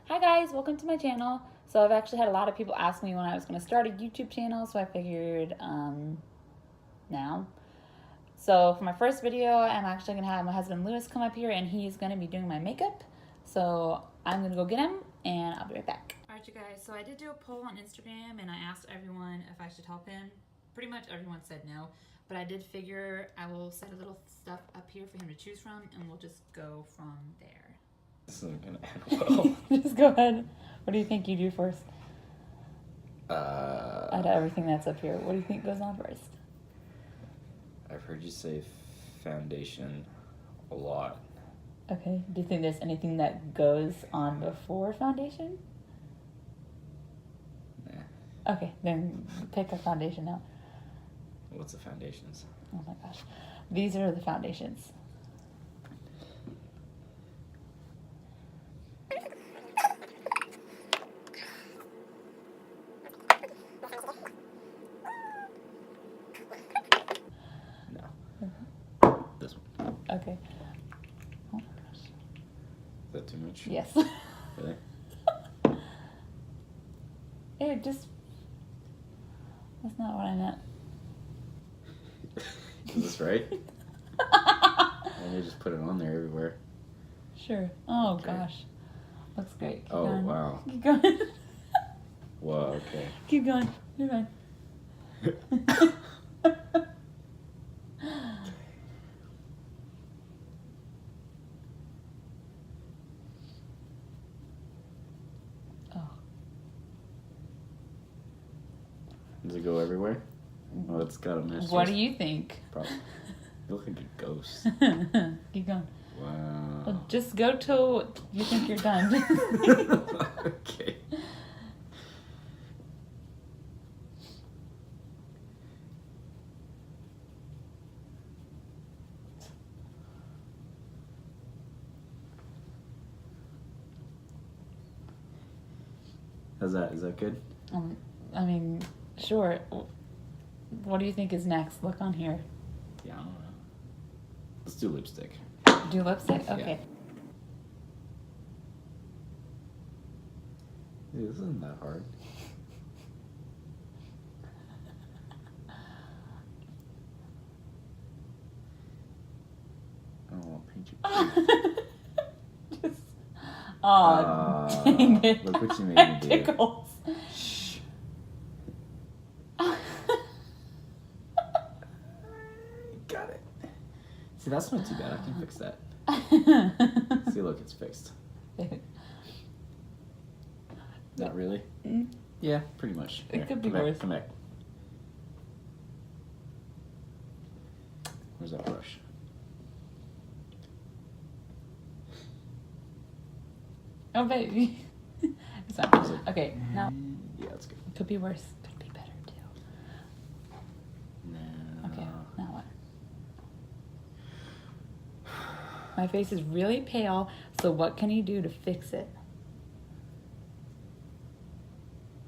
Hi guys, welcome to my channel. So I've actually had a lot of people ask me when I was going to start a YouTube channel, so I figured now. So for my first video, I'm actually going to have my husband Lewis come up here and he's going to be doing my makeup. So I'm going to go get him and I'll be right back. Alright you guys, so I did do a poll on Instagram and I asked everyone if I should help him. Pretty much everyone said no, but I did figure I will set a little stuff up here for him to choose from and we'll just go from there. This isn't gonna end well. Just go ahead. What do you think you do first? Uh, Out of everything that's up here, what do you think goes on first? I've heard you say foundation a lot. Okay. Do you think there's anything that goes on before foundation? Nah. Okay, then pick a foundation now. What's the foundations? Oh my gosh. These are the foundations. No. This one. Okay. Oh my gosh. Is that too much? Yes. Really? It just... That's not what I meant. Is this right? And you just put it on there everywhere. Sure. Oh Okay. gosh. Looks great. Keep Oh, going. wow. Keep going. Whoa, okay. Keep going. You're fine. Oh. Does it go everywhere? Oh, it's got a mess. What do you think? Probably. You look like a ghost. Keep going. Wow. Well, just go till you think you're done. Okay. How's that? Is that good? I mean, sure. What do you think is next? Look on here. Yeah, I don't know. Let's do lipstick. Do lipstick? Okay. Dude, this isn't that hard. I don't want to paint you. Just, oh, dang it. Look what you made That me do. tickles. Shh. Got it. See, that's not too bad. I can fix that. See, look, it's fixed. Not really? Mm. Yeah, pretty much. It Here, could be come worse. Back, come back. Where's that brush? Oh, baby. It's not. Okay, now. Yeah, that's good. Could be worse. Could be better, too. No. Okay, now what? My face is really pale, so what can you do to fix it?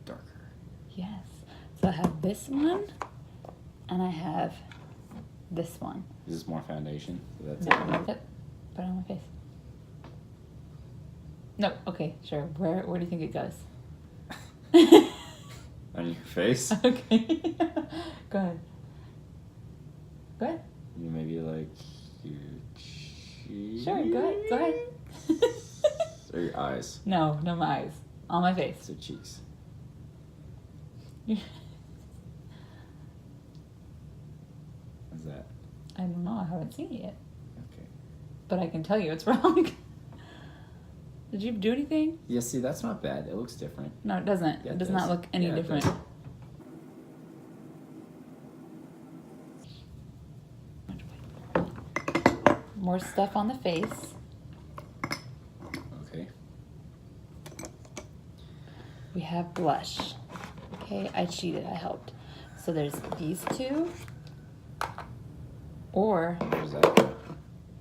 Darker. Yes. So I have this one, and I have this one. Is this more foundation? So that's No, it. yep. Put it on my face. No, okay, sure. Where do you think it goes? On your face? Okay. Go ahead. Go ahead. You maybe like your cheeks? Sure, go ahead. Go ahead. Or your eyes? No, my eyes. On my face. So cheeks. How's that? I don't know. I haven't seen it yet. Okay. But I can tell you it's wrong. Did you do anything? Yeah, see, that's not bad. It looks different. No, it doesn't. Yeah, It does not look any Yeah, it different. does. More stuff on the face. Okay. We have blush. Okay, I cheated. I helped. So there's these two. Or Where's that?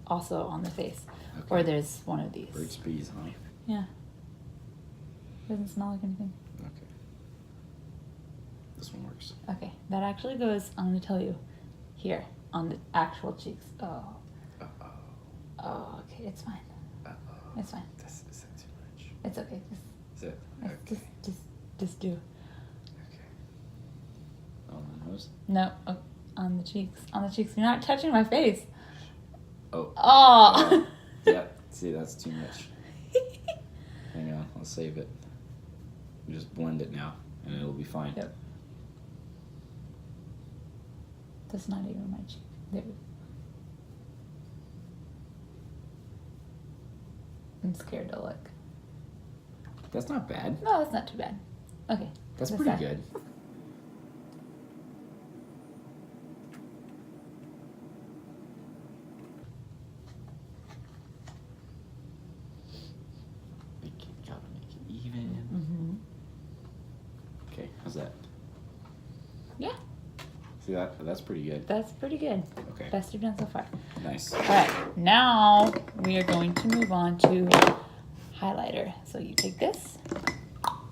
also on the face. Okay. Or there's one of these. Bird's bees, huh? Yeah. Doesn't smell like anything. Okay. This one works. Okay, that actually goes, I'm going to tell you, here, on the actual cheeks. Oh. Uh-oh. Oh, okay, it's fine. Uh-oh. It's fine. Is that too much? It's okay. Is it? Just do. Okay. On the nose? No, on the cheeks. On the cheeks. You're not touching my face. Oh. Oh. Yeah. See, that's too much. Hang on, I'll save it. Just blend it now, and it'll be fine. Yep. That's not even my cheek. There. I'm scared to look. That's not bad. No, that's not too bad. Okay. That's this pretty side. good. Gotta make it even. Okay, how's that? Yeah, See that? That's pretty good. that's pretty good. Okay. Best you've done so far. Nice. All right, now we are going to move on to highlighter. So you take this.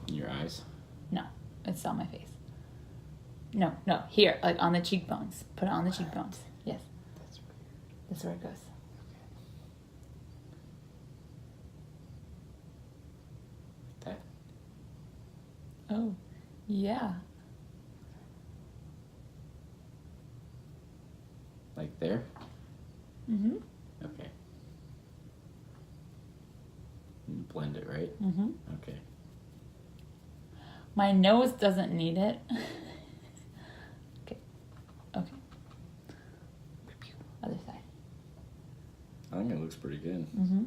Your eyes. No, it's on my face. No, here, like on the cheekbones. Put it on the cheekbones. Yes, That's weird. that's where it goes. That. Oh, yeah. Like there? Mm-hmm. Okay. You blend it, right? Mm-hmm. Okay. My nose doesn't need it. Okay. Other side. I think it looks pretty good. Mm-hmm.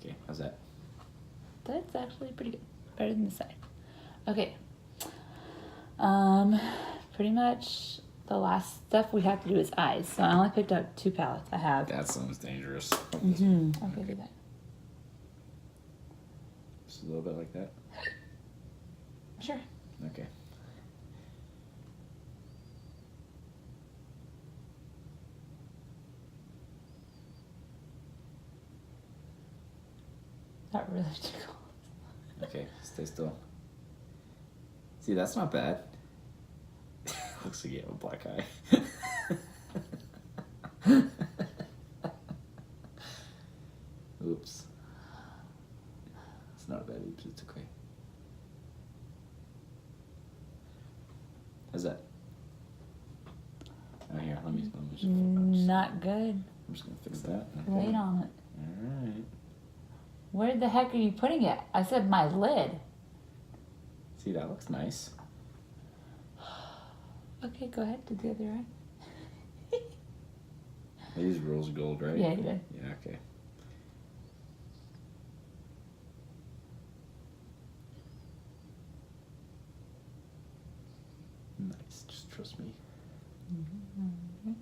Okay, how's that? That's actually pretty good. Better than the side. Okay. Pretty much the last stuff we have to do is eyes. So I only picked up 2 palettes. I have. That sounds dangerous. Mm-hmm. Okay, do that. Just a little bit like that. Sure. Okay. That really tickles. Okay, stay still. See, that's not bad. Looks like you have a black eye. Oops. It's not a bad oops, it's okay. How's that? Oh, here, let me just Not good. I'm just gonna fix that. Lay on it. Alright. Where the heck are you putting it? I said my lid. See, that looks nice. Okay, go ahead to the other eye. I use rose gold, right? Yeah, you did. Yeah, okay. Nice, just trust me. Mm-hmm.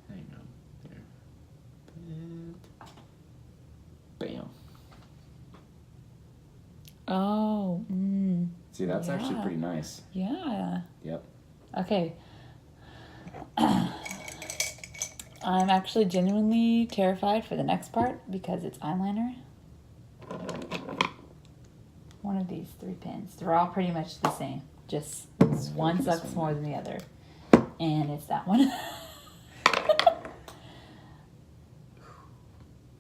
Hang on. There. Bam. Oh. See, that's actually Yeah. pretty nice. Yeah. Yep. Okay. I'm actually genuinely terrified for the next part because it's eyeliner. One of these 3 pins. They're all pretty much the same. Just one this sucks one. more than the other. And it's that one.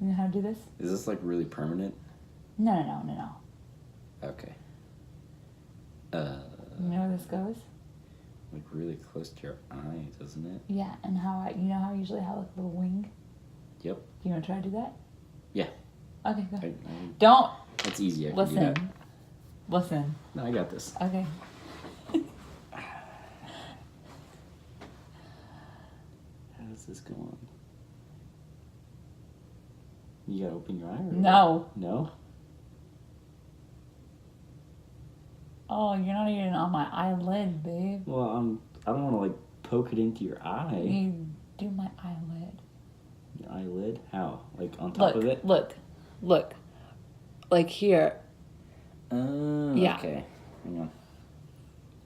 You know how to do this? Is this like really permanent? No. Okay. You know where this goes? Like really close to your eye, doesn't it? Yeah, and you know how I usually have like a little wing? Yep. You want to try to do that? Yeah. Okay, go. I, Don't that's easy. I can do listen. that. Listen. No, I got this. Okay. How does this go on? You gotta open your eye? Or No. No? Oh, you're not even on my eyelid, babe. Well, I don't want to like poke it into your eye. You do my eyelid. Your eyelid? How? Like on top of it? Look. Like here. Oh, Yeah. okay. Hang on.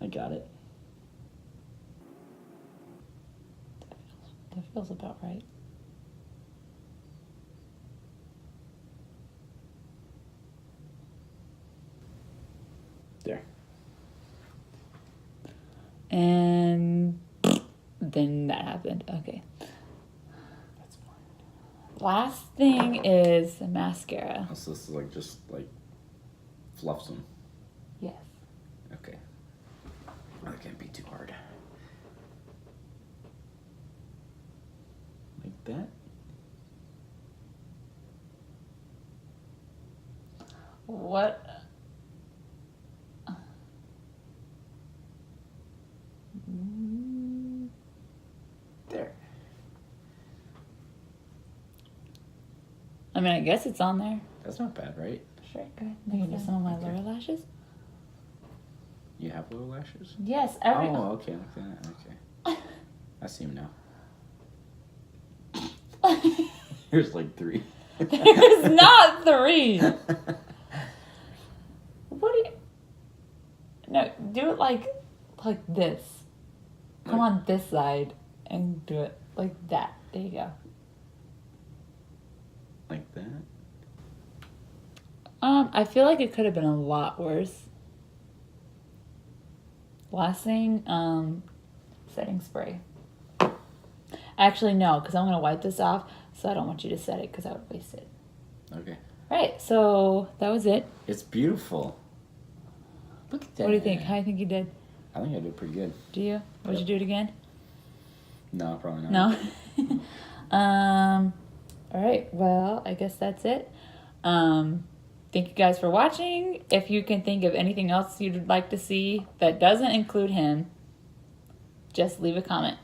I got it. That feels about right. There. And something that happened. Okay. That's fine. Last thing is mascara. Oh, so this is like just like fluffs them. Yes. Okay. That can't be too hard. Like that. What? There. I mean, I guess it's on there. That's not bad, right? Sure, go ahead. You can do some of my Okay. lower lashes. You have lower lashes? Yes. Oh, okay, like that. Okay. I see them now. Here's like 3. There's not 3. What do you? No, do it like this. Come on this side and do it like that. There you go. Like that? I feel like it could have been a lot worse. Last thing, setting spray. Actually, no, because I'm going to wipe this off, so I don't want you to set it because I would waste it. Okay. Right, so that was it. It's beautiful. Look at that. What do you think? How do you think you did? I think I did pretty good. Do you? Would you do it again? No, probably not. No? All right, well, I guess that's it. Thank you guys for watching. If you can think of anything else you'd like to see that doesn't include him, just leave a comment.